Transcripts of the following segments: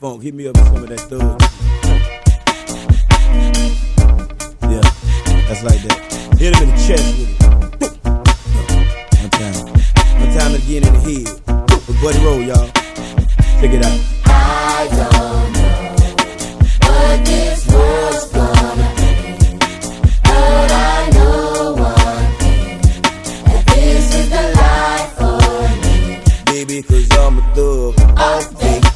Funk, hit me up with some of that thug. Yeah, that's like that. Hit him in the chest with it. One time again in the head. With Buddy Roll, y'all. Check it out. I don't know what this world's gonna be, but I know one thing, that this is the life for me. Baby, cause I'm a thug. Oh, baby,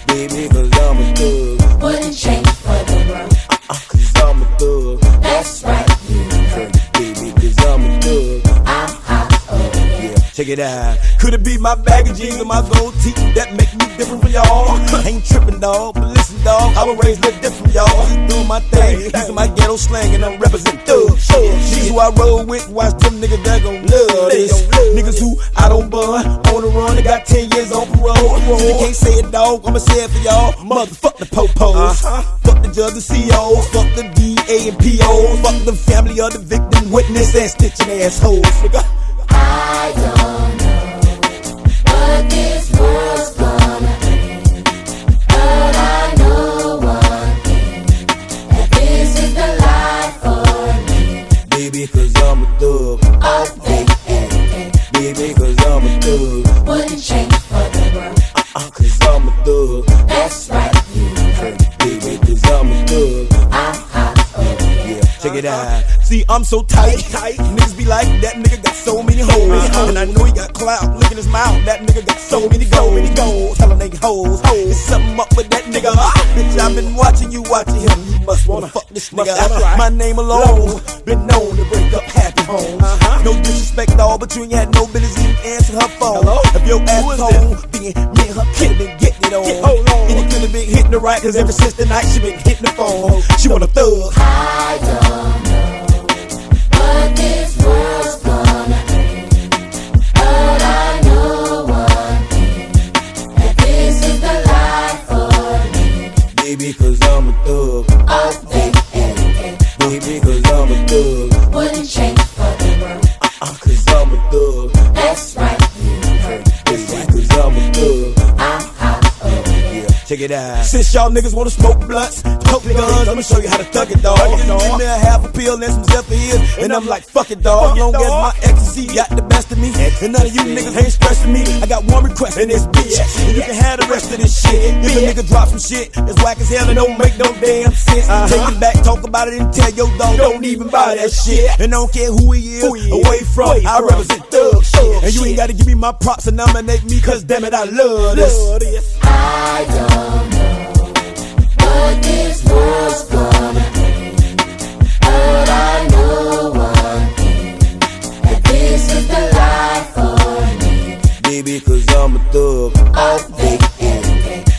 Baby, cause I'm a thug. wouldn't change for the world. Cause I'm a thug. That's right, you heard. Baby, cause I'm a thug. I'm hot, oh yeah. Check it out. Could it be my bag of jeans or my gold teeth that make me different from y'all? Ain't tripping, dog, but listen, dog, I was raised a little different, y'all. Just doing my thing, using my ghetto slang, and I'm representing thugs. She's who I roll with, watch them niggas that gon' love this. Niggas who I don't bun, on the run, they got 10 years on parole. You can't say it, dog, I'ma say it for y'all. Motherfuck the popos, fuck the judge and COs, fuck the DA and POs, fuck the family of the victim, witness, and stitching assholes, nigga. I don't know what this world's gonna bring, but I know one thing, that this is the life for me. Baby, cause I'm a thug. Oh, baby, Baby, cause I'm a thug. wouldn't change for the world. Cause I'm a thug. That's right, you heard. Baby, cause I'm a thug. I'm hot, oh yeah. Yeah, check it out. See, I'm so tight. Niggas be like, that nigga got so many hoes. And I know he got clout. Look at his mouth. That nigga got so many goals. Tell a nigga hoes. There's something up with that nigga. Bitch, I've been watching you, watching him. You must wanna fuck this nigga. My name alone been known to break up happy homes. No disrespect, dog, but you ain't had no business even answering her phone. If your ass was home, then me and her could've been getting it on. And you could've been hitting the right, cause ever since the night she been hitting the phone. She want a thug. I don't know what this world's gonna bring, but I know one thing, that this is the life for me. Baby, cause I'm a thug. Oh, baby, Baby, cause I'm a thug. wouldn't change for the world. Cause I'm a thug. That's right, you heard. Baby, cause I'm a thug. I'm hot, oh yeah. Check it out. Since y'all niggas wanna smoke blunts, tote guns, I'ma show you how to thug it, dog. Give me a half a pill and some Zephyr, and I'm like, fuck it, dog. As long as my ecstasy got the best of me, and none of you niggas ain't stressing me, I got one request in this bitch, and you can have the rest of this shit. If a nigga drop some shit that's whack as hell and don't make no damn sense, take it back, talk about it, and tell your dog don't even buy that shit. And I don't care who he is, away from, I represent thug shit. And you ain't gotta give me my props and nominate me, cause damn it, I love this. I don't know what this world's gonna bring, but I know one thing, that this is the life for me. Baby, cause I'm a thug. Oh, baby,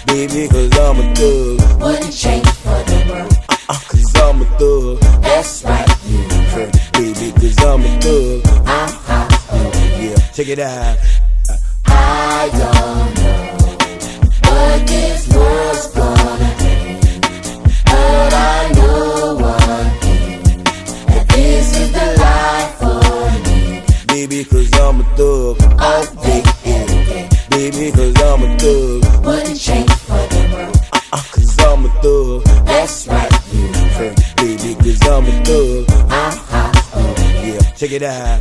Baby, cause I'm a thug. wouldn't change for the world. Cause I'm a thug. That's right, you heard. Baby, cause I'm a thug. I'm hot, oh yeah. Check it out. I don't know what this world's gonna bring, but I know one thing, that this is the life for me. Baby, cause I'm a thug. Oh, baby, Baby, cause I'm a thug. wouldn't change for the world. Cause I'm a thug. That's right, you heard. Baby, cause I'm a thug. I'm hot, oh yeah. Check it out.